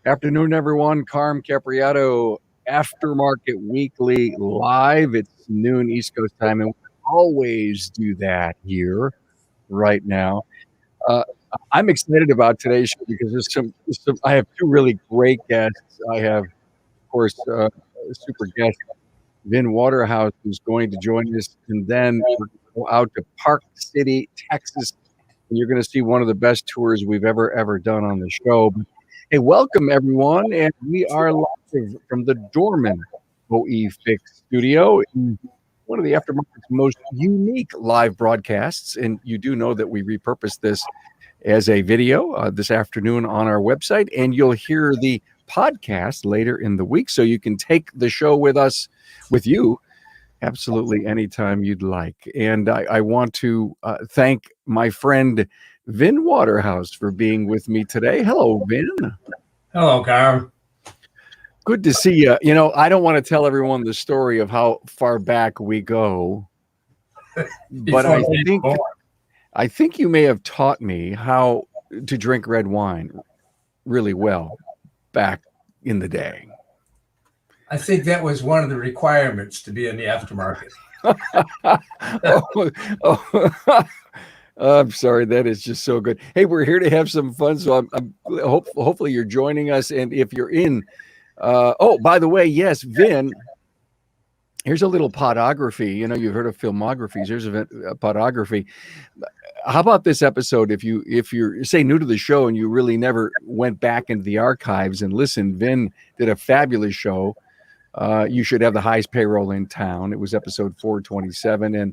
Afternoon, everyone. Carm Capriato, Aftermarket Weekly Live. It's noon East Coast time, and we always do that here right now. Uh, I'm excited about today's show because I have two really great guests. I have, of course, super guest Vin Waterhouse, who's going to join us, and then we're going to go out to Park City, Texas, and you're going to see one of the best tours we've ever done on the show. Hey, welcome everyone, and we are live from the Dorman OE Fix studio in one of the Aftermarket's most unique live broadcasts. And you do know that we repurposed this as a video this afternoon on our website, and you'll hear the podcast later in the week, so you can take the show with you, absolutely anytime you'd like. And I want to thank my friend Vin Waterhouse for being with me today. Hello, Vin. Hello, Carm. Good to see you. You know, I don't want to tell everyone the story of how far back we go, but I think you may have taught me how to drink red wine really well back in the day. I think that was one of the requirements to be in the aftermarket. I'm sorry. That is just so good. Hey, we're here to have some fun. So hopefully you're joining us. And if you're in, by the way, yes, Vin, here's a little podography. You know, you've heard of filmographies. Here's a podography. How about this episode? If you're say new to the show and you really never went back into the archives and listened, Vin did a fabulous show. You should have the highest payroll in town. It was episode 427 and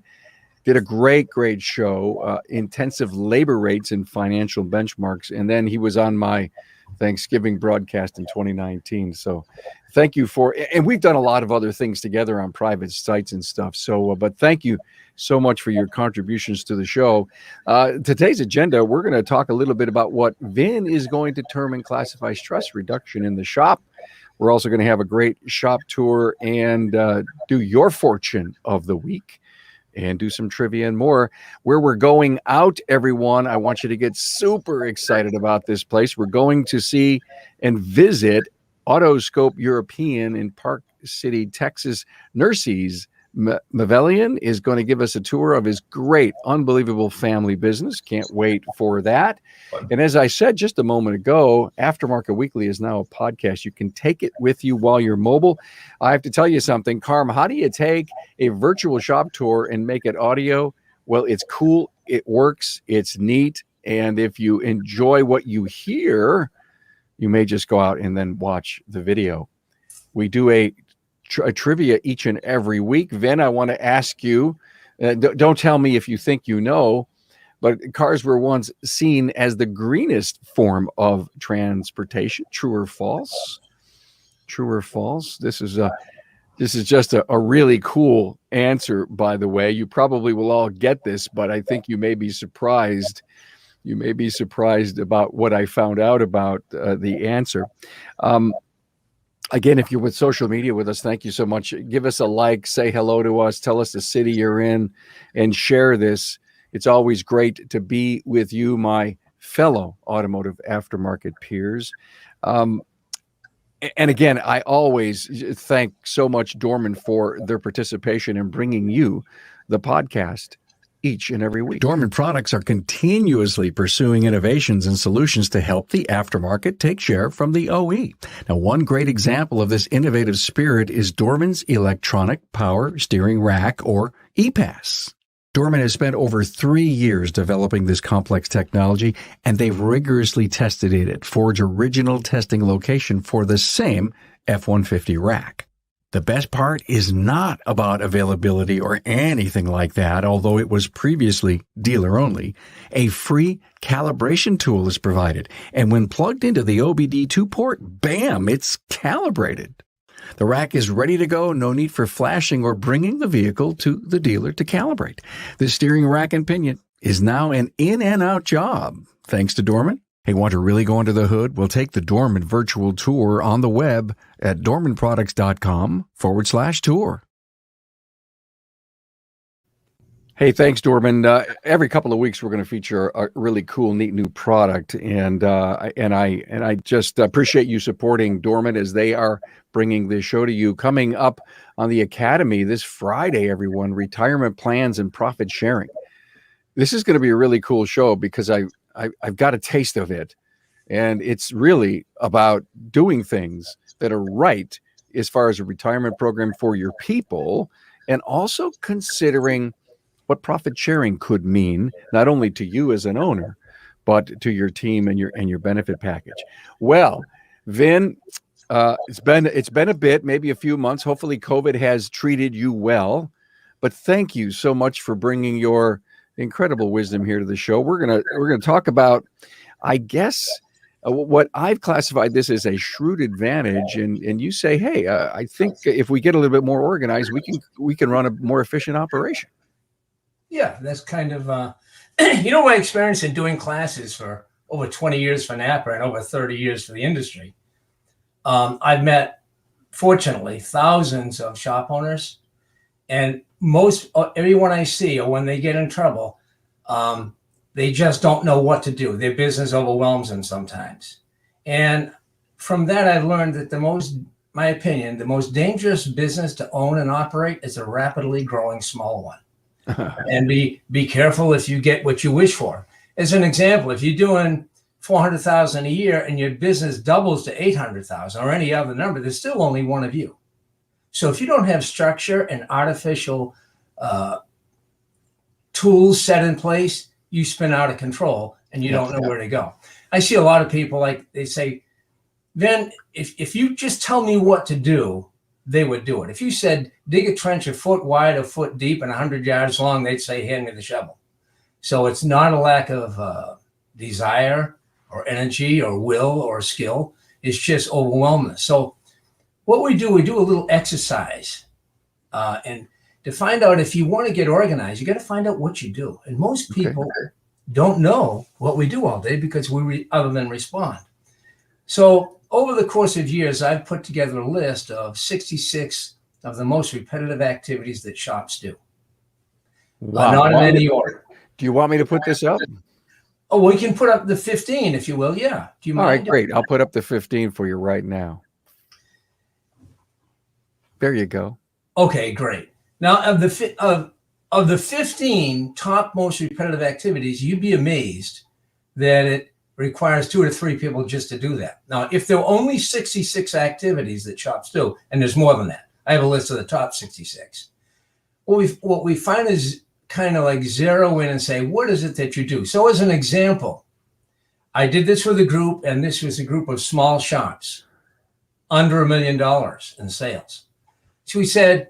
did a great show, intensive labor rates and financial benchmarks. And then he was on my Thanksgiving broadcast in 2019. So thank you and we've done a lot of other things together on private sites and stuff. So, but thank you so much for your contributions to the show. Today's agenda, we're going to talk a little bit about what Vin is going to term and classify stress reduction in the shop. We're also going to have a great shop tour and do your fortune of the week and do some trivia and more. Where we're going out, everyone, I want you to get super excited about this place. We're going to see and visit Autoscope European in Park City, Texas. Narcís Mavelian is going to give us a tour of his great, unbelievable family business. Can't wait for that. And as I said just a moment ago, Aftermarket Weekly is now a podcast. You can take it with you while you're mobile. I have to tell you something, Carm, how do you take a virtual shop tour and make it audio? Well, it's cool. It works. It's neat. And if you enjoy what you hear, you may just go out and then watch the video. We do a trivia each and every week. Vin, I want to ask you, don't tell me if you think you know, but cars were once seen as the greenest form of transportation. True or false? True or false? This is just a really cool answer, by the way. You probably will all get this, but I think you may be surprised. You may be surprised about what I found out about the answer. Again, if you're with social media with us, thank you so much. Give us a like, say hello to us, tell us the city you're in, and share this. It's always great to be with you, my fellow automotive aftermarket peers. And again, I always thank so much Dorman for their participation in bringing you the podcast each and every week. Dorman products are continuously pursuing innovations and solutions to help the aftermarket take share from the OE. Now, one great example of this innovative spirit is Dorman's Electronic Power Steering Rack, or EPAS. Dorman has spent over 3 years developing this complex technology, and they've rigorously tested it at Ford's original testing location for the same F-150 rack. The best part is not about availability or anything like that, although it was previously dealer only. A free calibration tool is provided, and when plugged into the OBD2 port, bam, it's calibrated. The rack is ready to go, no need for flashing or bringing the vehicle to the dealer to calibrate. The steering rack and pinion is now an in and out job, thanks to Dorman. Hey, want to really go under the hood? We'll take the Dorman virtual tour on the web at dormanproducts.com/tour. Hey, thanks, Dorman. Every couple of weeks, we're going to feature a really cool, neat new product, and I just appreciate you supporting Dorman as they are bringing this show to you. Coming up on the Academy this Friday, everyone, retirement plans and profit sharing. This is going to be a really cool show because I've got a taste of it, and it's really about doing things that are right as far as a retirement program for your people, and also considering what profit sharing could mean, not only to you as an owner, but to your team and your benefit package. Well, Vin, it's been a bit, maybe a few months. Hopefully, COVID has treated you well. But thank you so much for bringing your incredible wisdom here to the show. We're gonna talk about, I guess, what I've classified this as a shrewd advantage, and you say, hey, I think if we get a little bit more organized, we can run a more efficient operation. Yeah, that's kind of, my experience in doing classes for over 20 years for NAPA and over 30 years for the industry. I've met, fortunately, thousands of shop owners, and everyone I see, or when they get in trouble, they just don't know what to do. Their business overwhelms them sometimes. And from that, I've learned that my opinion, the most dangerous business to own and operate is a rapidly growing small one. And be careful if you get what you wish for. As an example, if you're doing $400,000 a year and your business doubles to $800,000 or any other number, there's still only one of you. So if you don't have structure and artificial tools set in place, you spin out of control and you don't know where to go. I see a lot of people, like they say, Vin, if you just tell me what to do, they would do it. If you said, dig a trench a foot wide, a foot deep, and 100 yards long, they'd say, hand me the shovel. So it's not a lack of desire or energy or will or skill. It's just overwhelming. So what we do a little exercise. And to find out if you want to get organized, you got to find out what you do. And most people don't know what we do all day because other than respond. So over the course of years, I've put together a list of 66 of the most repetitive activities that shops do. Wow. Not in any order. Do you want me to put this up? Oh, we can put up the 15, if you will. Yeah. Do you mind? All right, great. I'll put up the 15 for you right now. There you go. Okay, great. Now, of the 15 top most repetitive activities, you'd be amazed that it requires 2 or 3 people just to do that. Now, if there are only 66 activities that shops do, and there's more than that, I have a list of the top 66. What we find is kind of like zero in and say, what is it that you do? So as an example, I did this with a group, and this was a group of small shops, under $1 million in sales. So we said,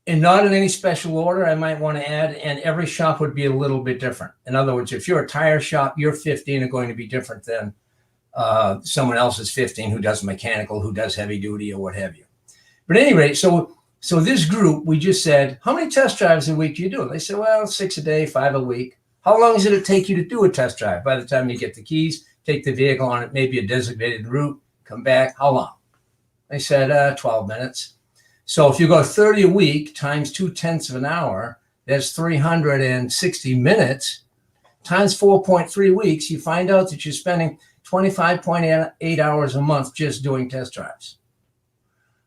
and not in any special order, I might want to add, and every shop would be a little bit different. In other words, if you're a tire shop, your 15 are going to be different than someone else's 15 who does mechanical, who does heavy duty, or what have you. But at any rate, so this group, we just said, how many test drives a week do you do? They said, well, 6 a day, 5 a week. How long does it take you to do a test drive? By the time you get the keys, take the vehicle on it, maybe a designated route, come back, how long? They said 12 minutes. So if you go 30 a week times 0.2 of an hour, that's 360 minutes times 4.3 weeks. You find out that you're spending 25.8 hours a month just doing test drives.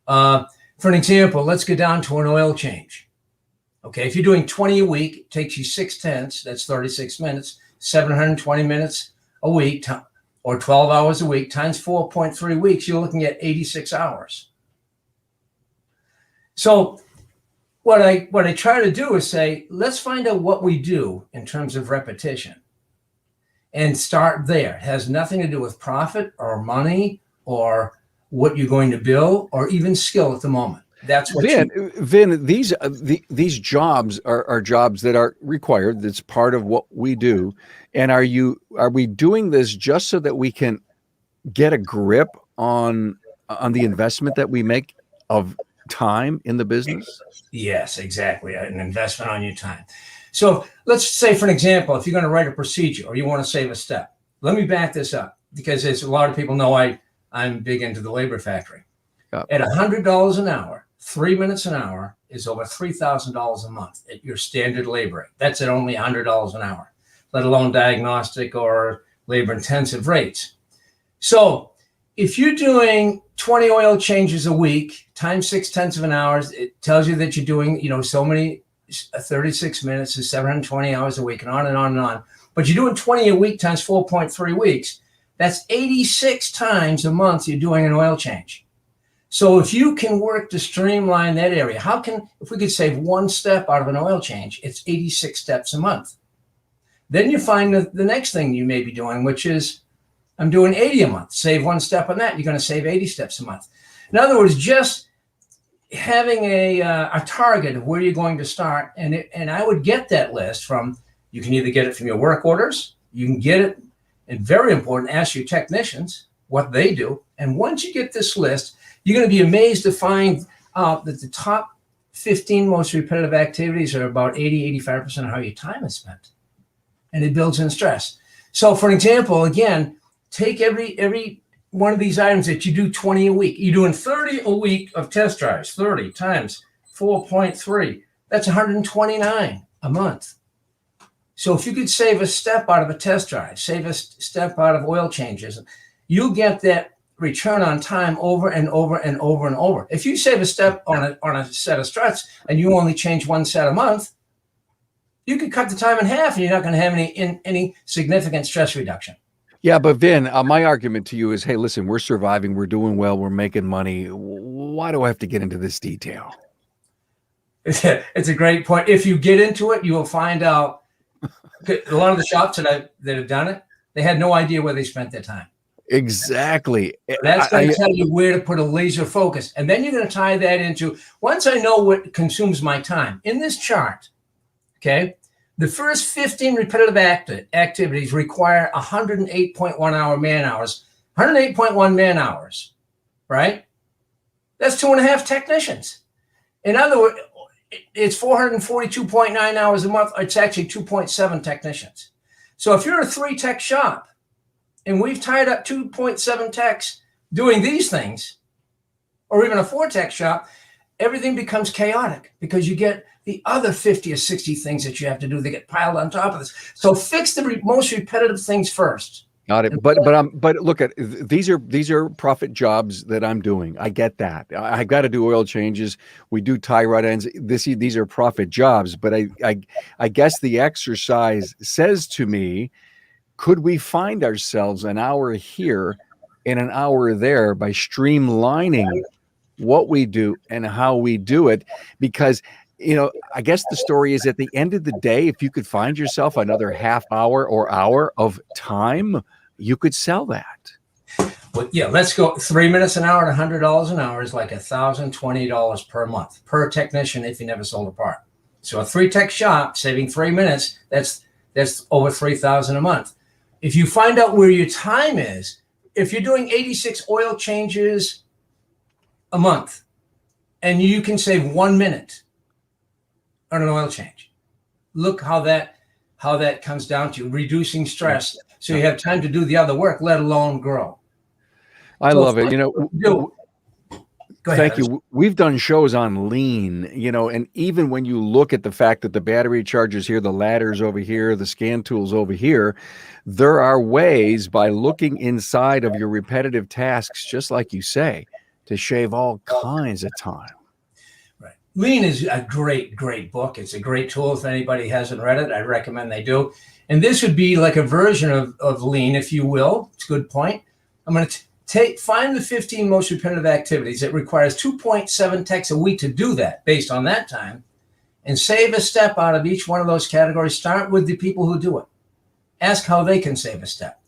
For an example, let's get down to an oil change. Okay, if you're doing 20 a week, it takes you 0.6, that's 36 minutes, 720 minutes a week, or 12 hours a week times 4.3 weeks, you're looking at 86 hours. So what I try to do is say, let's find out what we do in terms of repetition and start there. It has nothing to do with profit or money or what you're going to bill or even skill at the moment. That's what Vin, these jobs are jobs that are required. That's part of what we do. And are we doing this just so that we can get a grip on the investment that we make of time in the business? Yes, exactly. An investment on your time. So let's say, for an example, if you're going to write a procedure or you want to save a step, let me back this up because as a lot of people know, I'm big into the labor factory. At $100 an hour, 3 minutes an hour, is over $3,000 a month at your standard labor rate. That's at only $100 an hour, let alone diagnostic or labor intensive rates. So if you're doing 20 oil changes a week times 0.6 of an hour, it tells you that you're doing, so many 36 minutes is 720 hours a week, and on and on and on. But you're doing 20 a week times 4.3 weeks. That's 86 times a month you're doing an oil change. So if you can work to streamline that area, if we could save one step out of an oil change, it's 86 steps a month. Then you find the next thing you may be doing, which is, I'm doing 80 a month. Save one step on that, you're going to save 80 steps a month. In other words, just having a target of where you're going to start, and I would get that list from, you can either get it from your work orders, you can get it, and very important, ask your technicians what they do. And once you get this list, you're going to be amazed to find that the top 15 most repetitive activities are about 80-85% of how your time is spent. And it builds in stress. So for an example, again, take every one of these items that you do 20 a week. You're doing 30 a week of test drives, 30 times 4.3. That's 129 a month. So if you could save a step out of a test drive, save a step out of oil changes, you'll get that return on time over and over and over and over. If you save a step on a set of struts and you only change one set a month, you could cut the time in half and you're not going to have any significant stress reduction. Yeah, but Vin, my argument to you is, hey, listen, we're surviving, we're doing well, we're making money. Why do I have to get into this detail? It's a great point. If you get into it, you will find out. A lot of the shops that have done it, they had no idea where they spent their time. Exactly. That's going to tell you where to put a laser focus. And then you're going to tie that into, once I know what consumes my time, in this chart, okay, the first 15 repetitive activities require 108.1 hour man hours, 108.1 man hours, right? That's 2.5 technicians. In other words, it's 442.9 hours a month. It's actually 2.7 technicians. So if you're a 3-tech shop and we've tied up 2.7 techs doing these things, or even a 4-tech shop, everything becomes chaotic because you get the other 50 or 60 things that you have to do. They get piled on top of this. So fix the most repetitive things first. Got it. But look at these are profit jobs that I'm doing. I get that. I got to do oil changes. We do tie rod ends. These are profit jobs. But I guess the exercise says to me, could we find ourselves an hour here and an hour there by streamlining what we do and how we do it? Because I guess the story is, at the end of the day, if you could find yourself another half hour or hour of time, you could sell that. Well, yeah, let's go 3 minutes an hour at $100 an hour is like $1,020 per month per technician if you never sold a part. So a 3-tech shop saving 3 minutes, that's over $3,000 a month. If you find out where your time is, if you're doing 86 oil changes a month and you can save 1 minute on an oil change, look how that comes down to reducing stress. So you have time to do the other work, let alone grow. I love it. Go ahead. Thank you. We've done shows on lean, and even when you look at the fact that the battery charger's here, the ladder's over here, the scan tool's over here, there are ways, by looking inside of your repetitive tasks, just like you say, to shave all kinds of time. Right. Lean is a great, great book. It's a great tool. If anybody hasn't read it, I recommend they do. And this would be like a version of lean, if you will. It's a good point. I'm going to find the 15 most repetitive activities. It requires 2.7 techs a week to do that based on that time, and save a step out of each one of those categories. Start with the people who do it. Ask how they can save a step.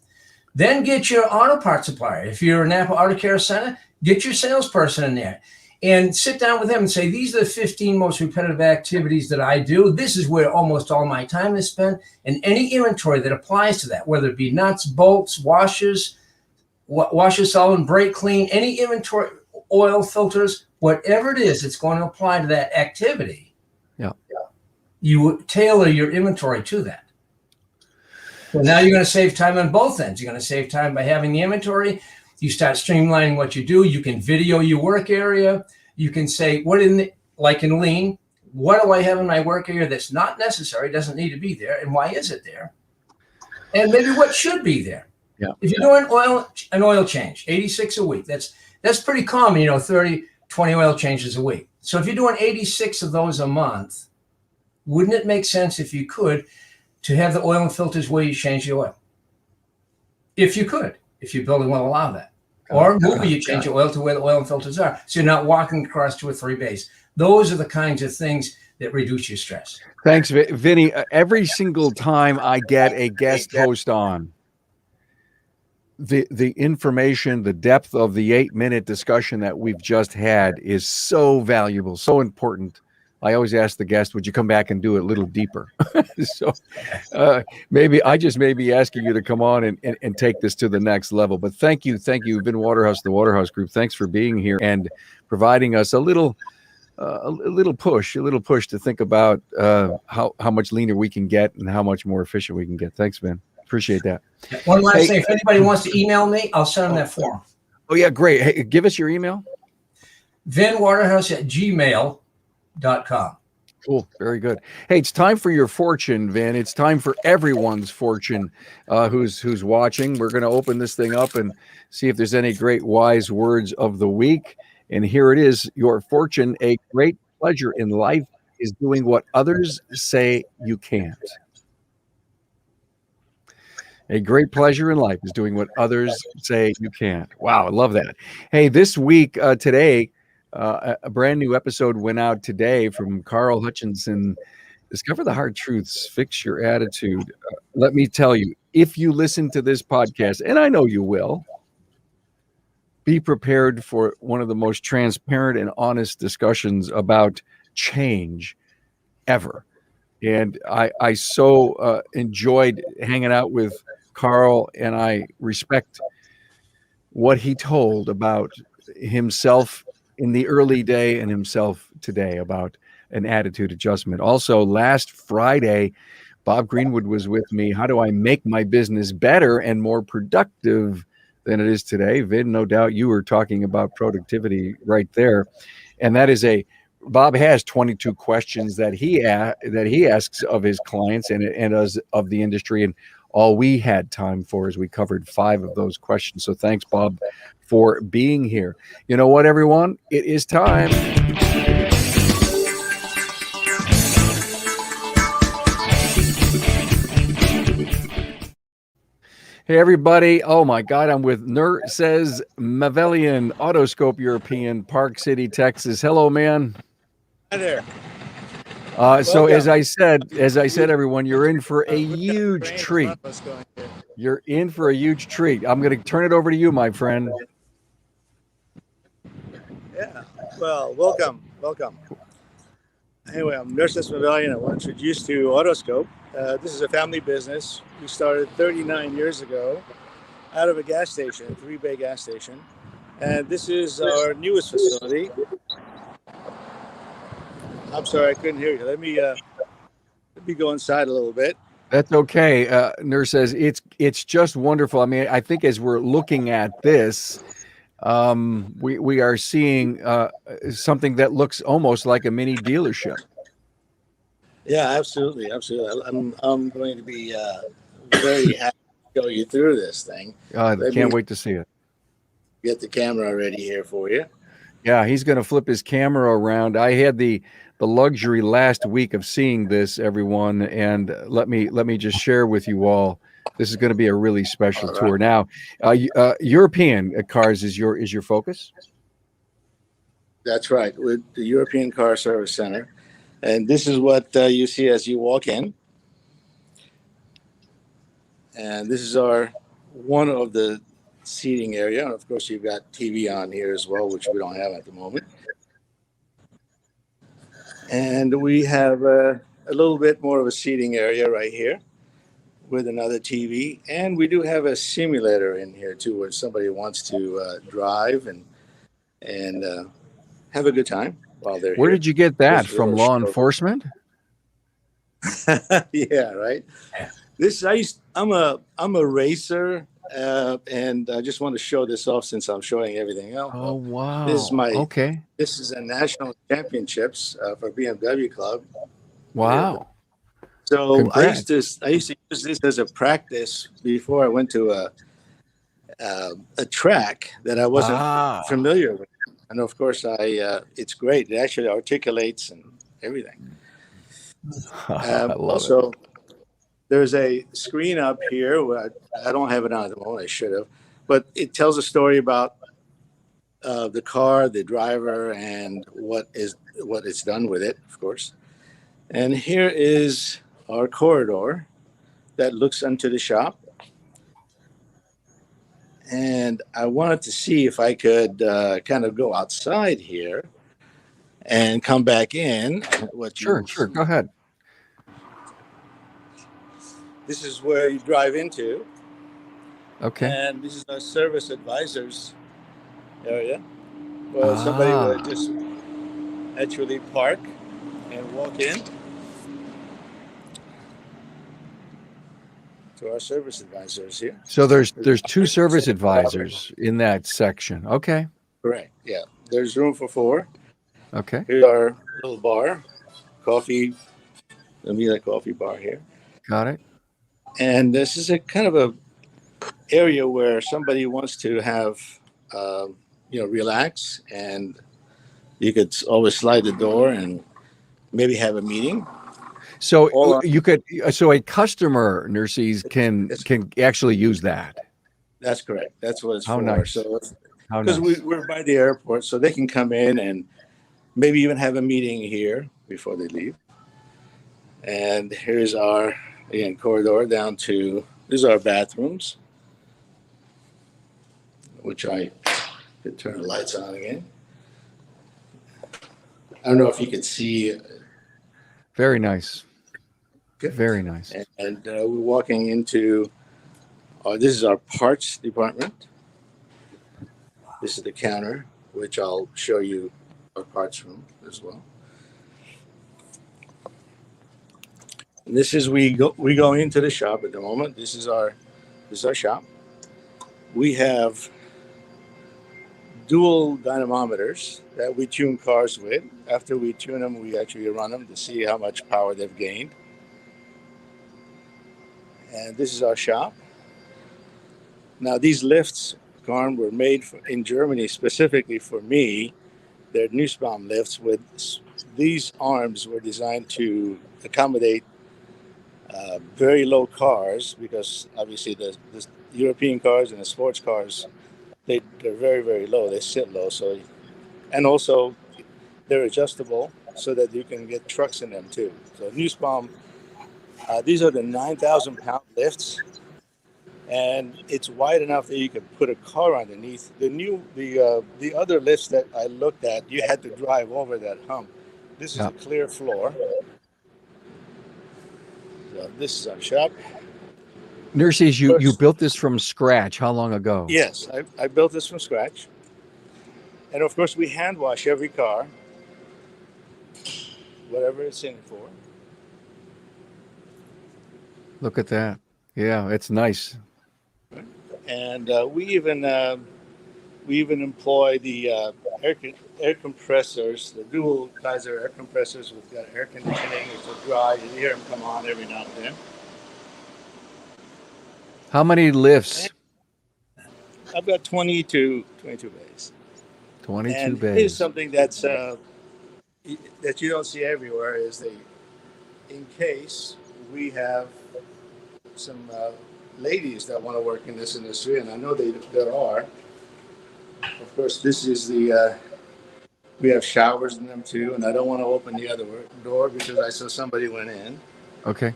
Then get your auto part supplier. If you're a Napa Auto Care Center, get your salesperson in there and sit down with them and say, these are the 15 most repetitive activities that I do. This is where almost all my time is spent. And any inventory that applies to that, whether it be nuts, bolts, washers, washer solvent, brake clean, any inventory, oil filters, whatever it is that's going to apply to that activity. Yeah. You tailor your inventory to that. So now you're going to save time on both ends. You're going to save time by having the inventory. You start streamlining what you do. You can video your work area. You can say, like in lean, what do I have in my work area that's not necessary, doesn't need to be there, and why is it there? And maybe what should be there. Yeah. If you're doing an oil change, 86 a week, that's pretty common, 30, 20 oil changes a week. So if you're doing 86 of those a month, wouldn't it make sense, if you could, to have the oil and filters where you change the oil? If you could, if your building will allow that. Or move where you change your oil to where the oil and filters are, so you're not walking across 2 or 3 bays. Those are the kinds of things that reduce your stress. Thanks, Vinny. Every single time I get a guest host on, the information, the depth of the 8-minute discussion that we've just had is so valuable, so important. I always ask the guest, would you come back and do it a little deeper? So maybe I just may be asking you to come on and take this to the next level. But thank you, Vin Waterhouse, the Waterhouse Group. Thanks for being here and providing us a little push to think about how much leaner we can get and how much more efficient we can get. Thanks, Vin. Appreciate that. One last thing, if anybody wants to email me, I'll send them that form. Oh yeah, great. Hey, give us your email. vinwaterhouse@gmail.com. Cool. Very good. Hey, it's time for your fortune, Vin. It's time for everyone's fortune who's watching. We're going to open this thing up and see if there's any great wise words of the week. And here it is, your fortune. A great pleasure in life is doing what others say you can't. A great pleasure in life is doing what others say you can't. Wow, I love that. Hey, this week, today, a brand new episode went out today from Carl Hutchinson. Discover the hard truths, fix your attitude. Let me tell you, if you listen to this podcast, and I know you will, be prepared for one of the most transparent and honest discussions about change ever. And I so enjoyed hanging out with Carl, and I respect what he told about himself in the early day and himself today about an attitude adjustment. Also, last Friday, Bob Greenwood was with me. How do I make my business better and more productive than it is today? Vin, no doubt you were talking about productivity right there. And that is Bob has 22 questions that he asks of his clients and of the industry. And all we had time for is we covered 5 of those questions. So thanks, Bob, for being here. You know what, everyone? It is time. Hey, everybody. Oh, my God. I'm with Nur Says Mavelian, Autoscope European, Park City, Texas. Hello, man. Hi there. So as I said, everyone, you're in for a huge treat. You're in for a huge treat. I'm going to turn it over to you, my friend. Yeah. Well, welcome. Anyway, I'm Nurse Mavelian. I want to introduce you to Autoscope. This is a family business. We started 39 years ago out of a gas station, a 3-bay gas station. And this is our newest facility. I'm sorry, I couldn't hear you. Let me go inside a little bit. That's okay. Nurse says it's just wonderful. I mean, I think as we're looking at this, we are seeing something that looks almost like a mini dealership. Yeah, absolutely. I'm going to be very happy to show you through this thing. Can't wait to see it. Get the camera ready here for you. Yeah, he's going to flip his camera around. I had the luxury last week of seeing this, everyone, and let me just share with you all. This is going to be a really special tour. Now, European cars is your focus. That's right, with the European Car Service Center, and this is what you see as you walk in. And this is one of the seating area, and of course you've got TV on here as well, which we don't have at the moment. And we have a little bit more of a seating area right here with another TV. And we do have a simulator in here too, where somebody wants to drive and have a good time while they're Where here. did you get that? From law enforcement? Yeah, right. I'm a racer And I just want to show this off since I'm showing everything else. Oh, wow. This is Okay. This is a national championships for BMW Club. Wow. So Congrats. I used to use this as a practice before I went to a track that I wasn't familiar with, and of course it's great. It actually articulates and everything. I love Also, there's a screen up here where I don't have it on at the moment. I should have, but it tells a story about the car, the driver, and what it's done with it, of course. And here is our corridor that looks into the shop. And I wanted to see if I could kind of go outside here and come back in. Sure. Go ahead. This is where you drive into. Okay. And this is our service advisors area, where somebody would just actually park and walk in to our service advisors here. So there's two service advisors in that section. Okay. Correct. Yeah. There's room for 4. Okay. Here's our little bar, coffee. There'll be a coffee bar here. Got it. And this is a kind of a area where somebody wants to have, relax, and you could always slide the door and maybe have a meeting. So a customer, nurses, can actually use that. That's correct. That's what it's How for. nice. So How because nice. we're by the airport, so they can come in and maybe even have a meeting here before they leave. And here's our corridor down to, these are our bathrooms, which I could turn the lights on again. I don't know if you could see. Very nice. Good. Very nice. And we're walking into, this is our parts department. This is the counter, which I'll show you our parts room as well. And this is, we go into the shop at the moment. This is our shop. We have dual dynamometers that we tune cars with. After we tune them, we actually run them to see how much power they've gained. And this is our shop. Now, these lifts, Carm, were made in Germany specifically for me. They're Nussbaum lifts. With these arms were designed to accommodate very low cars, because obviously the European cars and the sports cars, they're very, very low. They sit low. So, and also they're adjustable so that you can get trucks in them too. So Nussbaum, these are the 9,000-pound lifts, and it's wide enough that you could put a car underneath. The other lifts that I looked at, you had to drive over that hump. This is a clear floor. So this is our shop. Nurses, you built this from scratch. How long ago? Yes, I built this from scratch. And of course, we hand wash every car, whatever it's in for. Look at that. Yeah, it's nice. And we even employ the air compressors, the dual Kaiser air compressors with air conditioning. It's dry. You hear them come on every now and then. How many lifts? I've got 22 bays. 22 and bays. Here's something that you don't see everywhere is in case we have some ladies that want to work in this industry, and I know there are. Of course, this is we have showers in them too, and I don't want to open the other door because I saw somebody went in. Okay.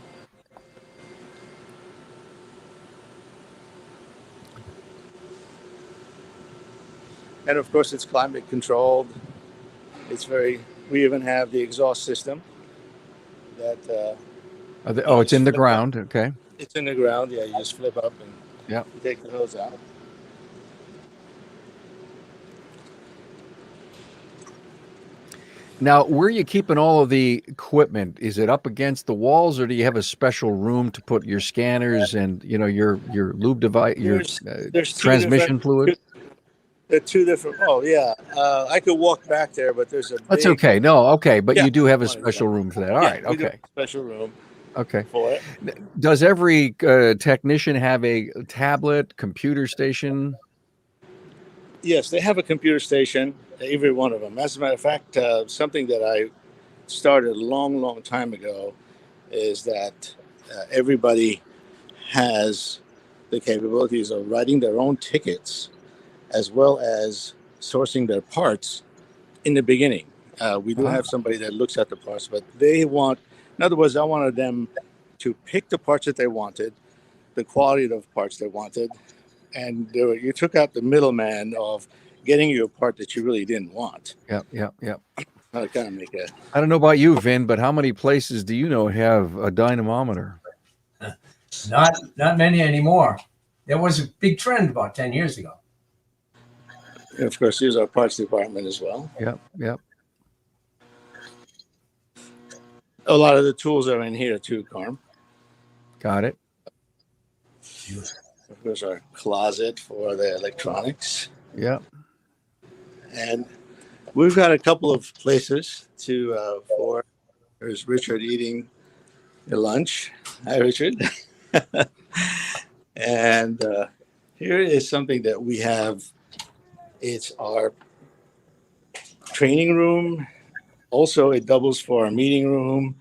And of course, it's climate controlled. We even have the exhaust system that. It's in the ground. Up. Okay. It's in the ground. Yeah, you just flip up and you take the hose out. Now, where are you keeping all of the equipment? Is it up against the walls, or do you have a special room to put your scanners and your lube device, your There's two transmission different fluid? the two different. Oh yeah, I could walk back there, but there's a That's big. okay. No, okay, but Yeah, you do have a one at a special time. room for that. All Yeah, right, we do have okay, a special room okay. for it. Does every technician have a tablet, computer station? Yes, they have a computer station, every one of them. As a matter of fact, something that I started a long, long time ago is that everybody has the capabilities of writing their own tickets as well as sourcing their parts in the beginning. We do have somebody that looks at the parts, but in other words, I wanted them to pick the parts that they wanted, the quality of the parts they wanted, and you took out the middleman of getting you a part that you really didn't want. Yep. I kind of make a. I don't know about you, Vin, but how many places do you know have a dynamometer? Not many anymore. There was a big trend about 10 years ago. And of course, here's our parts department as well. Yep. A lot of the tools are in here too, Carm. Got it. Of course, our closet for the electronics. Yep. And we've got a couple of places for. There's Richard eating your lunch. Hi, Richard. And here is something that we have. It's our training room. Also, it doubles for our meeting room.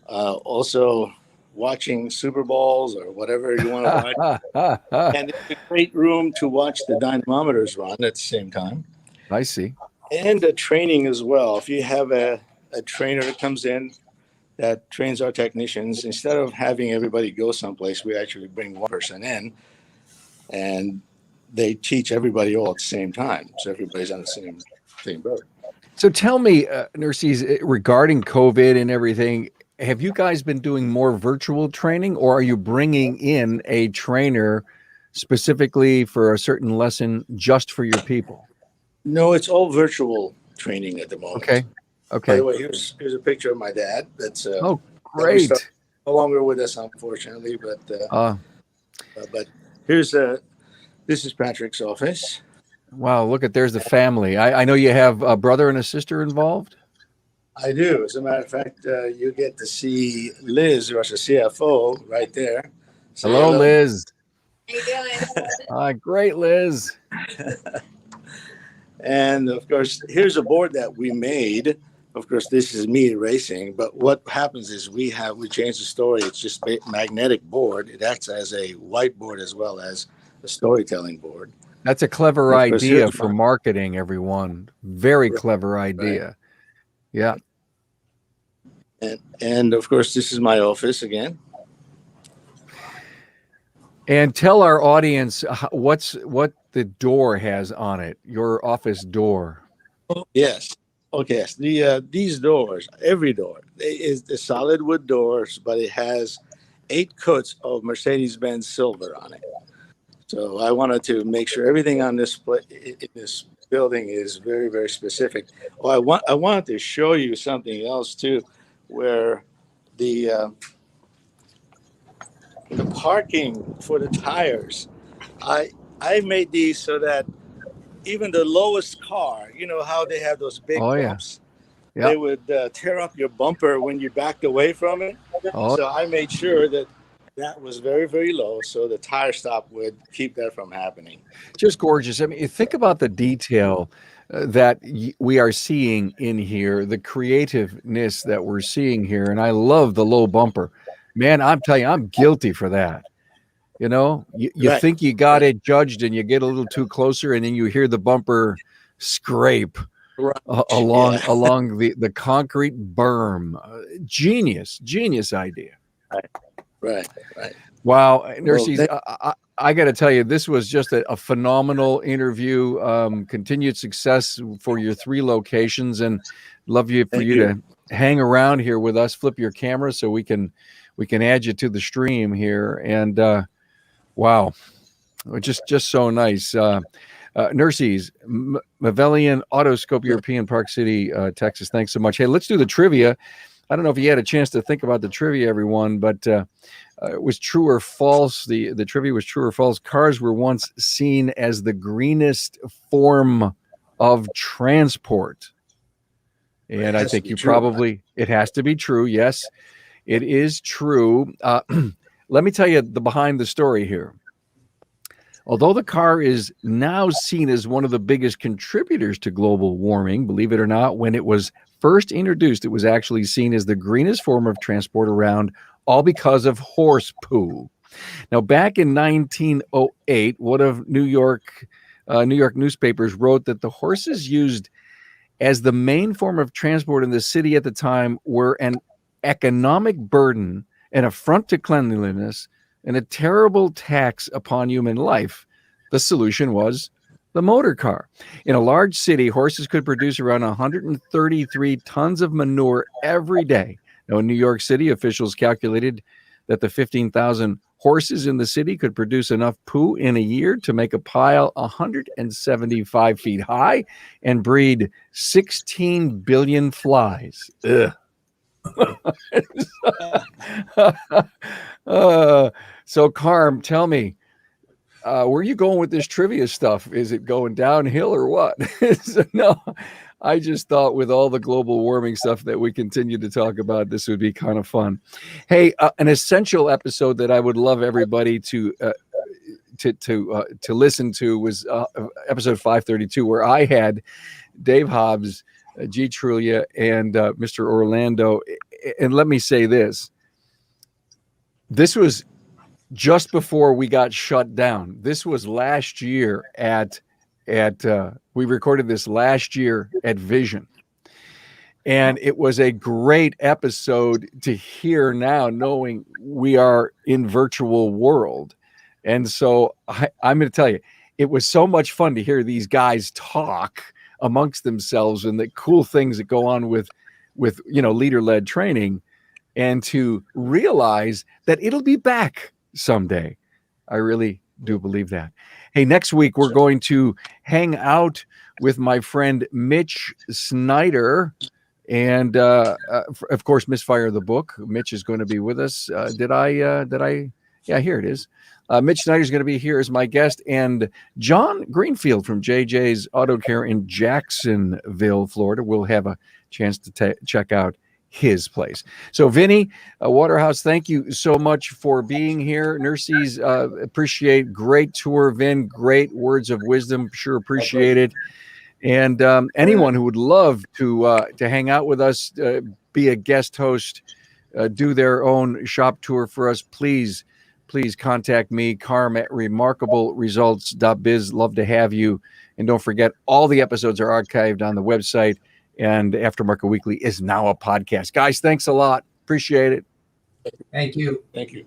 Also, watching Super Bowls or whatever you want to watch. And it's a great room to watch the dynamometers run at the same time. I see. And the training as well. If you have a trainer that comes in that trains our technicians, instead of having everybody go someplace, we actually bring one person in and they teach everybody all at the same time. So everybody's on the same boat. So tell me, nurses, regarding COVID and everything, have you guys been doing more virtual training, or are you bringing in a trainer specifically for a certain lesson just for your people? No, it's all virtual training at the moment. Okay. By the way, here's a picture of my dad. That's oh, great. No longer with us, unfortunately, but here's this is Patrick's office. Wow, look at there's the family. I know you have a brother and a sister involved. I do. As a matter of fact, you get to see Liz, who's the CFO, right there. Hello, Liz. How you doing? Great, Liz. And of course, here's a board that we made. Of course, this is me erasing. But what happens is we changed the story. It's just a magnetic board. It acts as a whiteboard as well as a storytelling board. That's a clever idea for marketing, everyone. Very clever idea. Right. Yeah. And of course, this is my office again. And tell our audience what the door has on it, your office door. Yes. Okay. These doors, every door is the solid wood doors, but it has 8 coats of Mercedes-Benz silver on it. So I wanted to make sure everything on this building is very, very specific. Oh, I wanted to show you something else too, where the parking for the tires, I made these so that even the lowest car, you know how they have those big bumps, they would tear up your bumper when you backed away from it. So I made sure that was very, very low, so the tire stop would keep that from happening. Just gorgeous. I mean, you think about the detail that we are seeing in here, the creativeness that we're seeing here, and I love the low bumper. Man, I'm telling you, I'm guilty for that. You know, you think you got it judged, and you get a little too closer, and then you hear the bumper scrape along the concrete berm. Genius idea. Right. Wow, nurses, I got to tell you, this was just a phenomenal interview. Continued success for your 3 locations, and love for you to hang around here with us. Flip your camera so we can add you to the stream here. And wow, just so nice. Nurses, Mavellian Autoscope, European Park City, Texas. Thanks so much. Hey, let's do the trivia. I don't know if you had a chance to think about the trivia, everyone, but it was true or false. The trivia was true or false. Cars were once seen as the greenest form of transport. And I think you probably, it has to be true. Yes, it is true. Let me tell you the behind the story here. Although the car is now seen as one of the biggest contributors to global warming, believe it or not, when it was first introduced, it was actually seen as the greenest form of transport around, all because of horse poo. Now, back in 1908, one of New York newspapers wrote that the horses used as the main form of transport in the city at the time were an economic burden, an affront to cleanliness, and a terrible tax upon human life. The solution was the motor car. In a large city, horses could produce around 133 tons of manure every day. Now, in New York City, officials calculated that the 15,000 horses in the city could produce enough poo in a year to make a pile 175 feet high and breed 16 billion flies. Ugh. So Carm, tell me, where are you going with this trivia stuff? Is it going downhill or what? No, I just thought with all the global warming stuff that we continue to talk about, this would be kind of fun. Hey, an essential episode that I would love everybody to listen to was episode 532, where I had Dave Hobbs, G. Trulia, and Mr. Orlando. And let me say this. This was just before we got shut down. This was last year we recorded this last year at Vision. And it was a great episode to hear now, knowing we are in virtual world. And so I'm going to tell you, it was so much fun to hear these guys talk amongst themselves and the cool things that go on with leader-led training, and to realize that it'll be back someday. I really do believe that. Hey, next week we're going to hang out with my friend Mitch Snyder, and of course, Misfire the Book. Mitch is going to be with us. Yeah, here it is. Mitch Snyder is going to be here as my guest, and John Greenfield from JJ's Auto Care in Jacksonville, Florida, will have a chance to check out his place. So Vinny Waterhouse, thank you so much for being here. Nurses, appreciate. Great tour, Vin. Great words of wisdom. Sure appreciate it. And anyone who would love to hang out with us, be a guest host, do their own shop tour for us, please contact me, Carm at remarkableresults.biz. Love to have you. And don't forget, all the episodes are archived on the website, and Aftermarket Weekly is now a podcast. Guys, thanks a lot. Appreciate it. Thank you. Thank you.